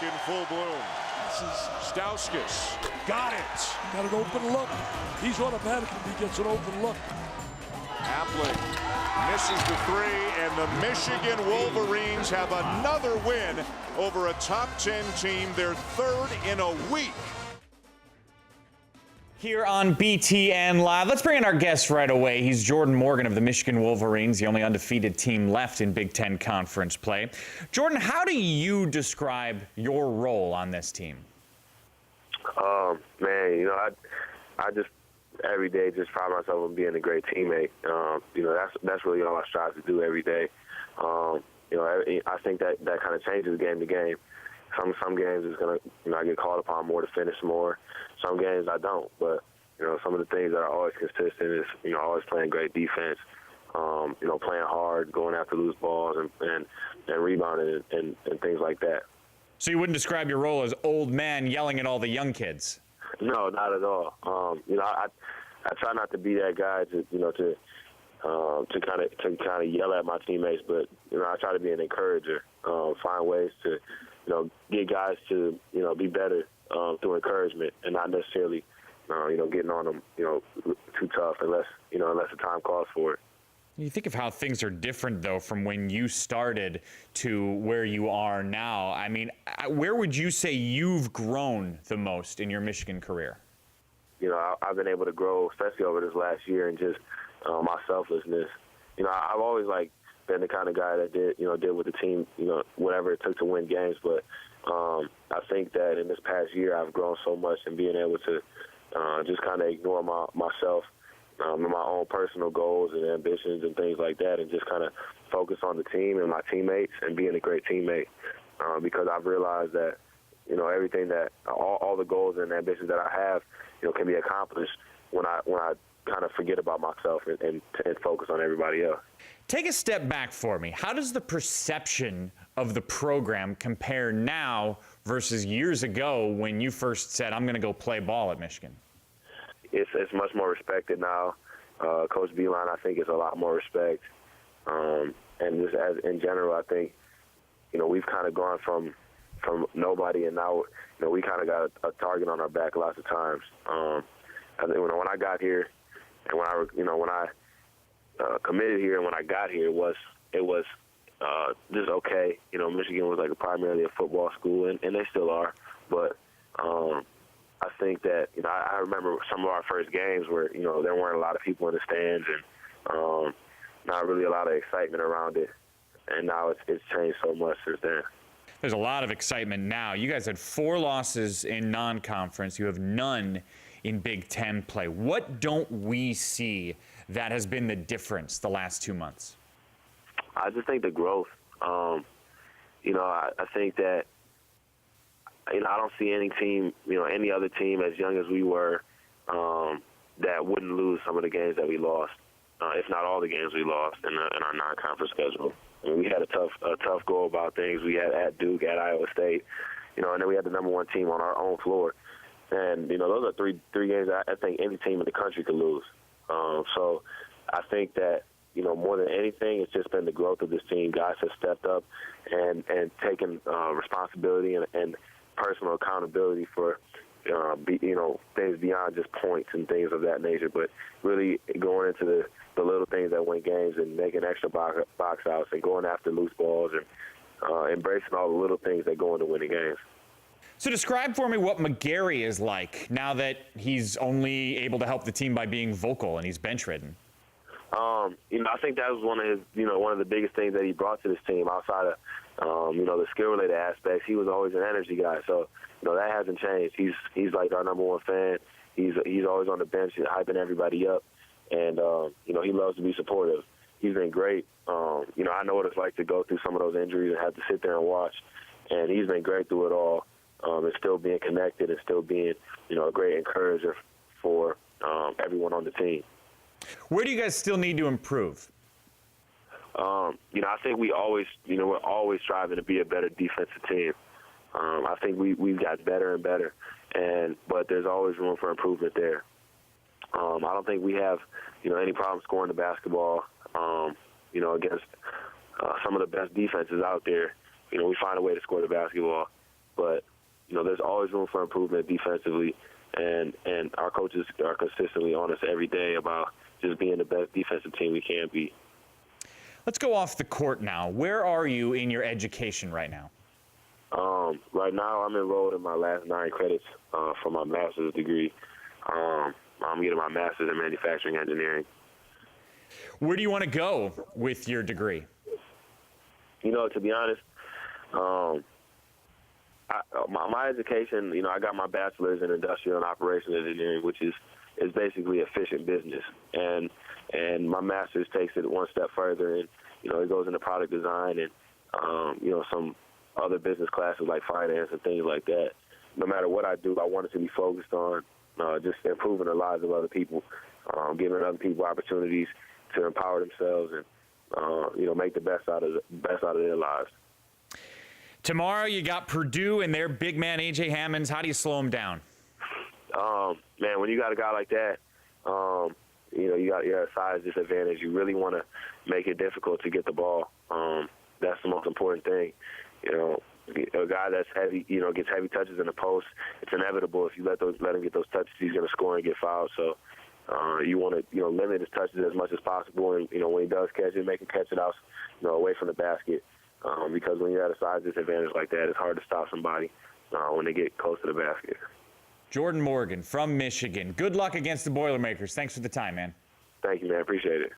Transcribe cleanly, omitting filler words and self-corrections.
in full bloom. This is Stauskas got it. got an open look. He's automatic if he gets an open look. Appling misses the three, and the Michigan Wolverines have another win over a top 10 team, their third in a week. Here on BTN Live, let's bring in our guest right away. He's Jordan Morgan of the Michigan Wolverines, the only undefeated team left in Big Ten Conference play. Jordan, how do you describe your role on this team? Man, you know, I just every day just pride myself on being a great teammate. You know, that's really all I strive to do every day. You know, I think that kind of changes game to game. Some games is gonna, you know, I get called upon more to finish more. Some games I don't, but you know, some of the things that are always consistent is, you know, always playing great defense. You know, playing hard, going after loose balls, and rebounding and things like that. So you wouldn't describe your role as old man yelling at all the young kids? No, not at all. You know, I try not to be that guy to, you know, to kind of yell at my teammates, but you know, I try to be an encourager. Find ways to, you know, get guys to, you know, be better through encouragement, and not necessarily, you know, getting on them, you know, too tough unless the time calls for it. You think of how things are different, though, from when you started to where you are now. I mean, where would you say you've grown the most in your Michigan career? You know, I've been able to grow, especially over this last year, and just my selflessness. You know, I've always been the kind of guy that did with the team, you know, whatever it took to win games. But I think that in this past year, I've grown so much in being able to just kind of ignore myself. And my own personal goals and ambitions and things like that, and just kind of focus on the team and my teammates and being a great teammate, because I've realized that, you know, everything that all the goals and ambitions that I have, you know, can be accomplished when I kind of forget about myself and focus on everybody else. Take a step back for me. How does the perception of the program compare now versus years ago when you first said, I'm going to go play ball at Michigan? It's much more respected now. Coach Beeline, I think, is a lot more respect. And just as in general, I think, you know, we've kind of gone from nobody, and now, you know, we kind of got a target on our back lots of times. I think when I got here, and when I committed here, and when I got here, it was just okay. You know, Michigan was primarily a football school, and they still are, but. I think that, you know, I remember some of our first games where, you know, there weren't a lot of people in the stands, and not really a lot of excitement around it. And now it's changed so much since then. There's a lot of excitement now. You guys had 4 losses in non-conference. You have none in Big Ten play. What don't we see that has been the difference the last 2 months? I just think the growth. You know, I think that, you know, I don't see any team, you know, any other team as young as we were, that wouldn't lose some of the games that we lost, if not all the games we lost in our non-conference schedule. I mean, we had a tough go about things. We had at Duke, at Iowa State, you know, and then we had the number 1 team on our own floor. And, you know, those are three games that I think any team in the country could lose. So I think that, you know, more than anything, it's just been the growth of this team. Guys have stepped up and taken responsibility and personal accountability for, you know, things beyond just points and things of that nature, but really going into the little things that win games and making extra box outs and going after loose balls and embracing all the little things that go into winning games. So describe for me what McGarry is like now that he's only able to help the team by being vocal and he's bench-ridden. You know, I think that was one of the biggest things that he brought to this team outside of, you know, the skill-related aspects. He was always an energy guy, so, you know, that hasn't changed. He's like our number 1 fan. He's always on the bench hyping everybody up, and, you know, he loves to be supportive. He's been great. You know, I know what it's like to go through some of those injuries and have to sit there and watch, and he's been great through it all, and still being connected and still being, you know, a great encourager for everyone on the team. Where do you guys still need to improve? You know, I think we're always striving to be a better defensive team. I think we've got better and better, but there's always room for improvement there. I don't think we have, you know, any problem scoring the basketball. You know, against some of the best defenses out there, you know, we find a way to score the basketball. but there's always room for improvement defensively, and our coaches are consistently on us every day about just being the best defensive team we can be. Let's go off the court now. Where are you in your education right now? Right now, I'm enrolled in my last 9 credits for my master's degree. I'm getting my master's in manufacturing engineering. Where do you want to go with your degree? To be honest, my education, I got my bachelor's in industrial and operations engineering, which is basically efficient business. And my master's takes it one step further, and, it goes into product design and, some other business classes like finance and things like that. No matter what I do, I want it to be focused on just improving the lives of other people, giving other people opportunities to empower themselves and, make the best out of their lives. Tomorrow you got Purdue and their big man, A.J. Hammonds. How do you slow him down? Man, when you got a guy like that, you're at a size disadvantage. You really want to make it difficult to get the ball. That's the most important thing. A guy that's heavy, gets heavy touches in the post. It's inevitable if you let him get those touches, he's going to score and get fouled. So you want to, limit his touches as much as possible. And when he does catch it, make him catch it out, away from the basket. Because when you're at a size disadvantage like that, it's hard to stop somebody when they get close to the basket. Jordan Morgan from Michigan. Good luck against the Boilermakers. Thanks for the time, man. Thank you, man. Appreciate it.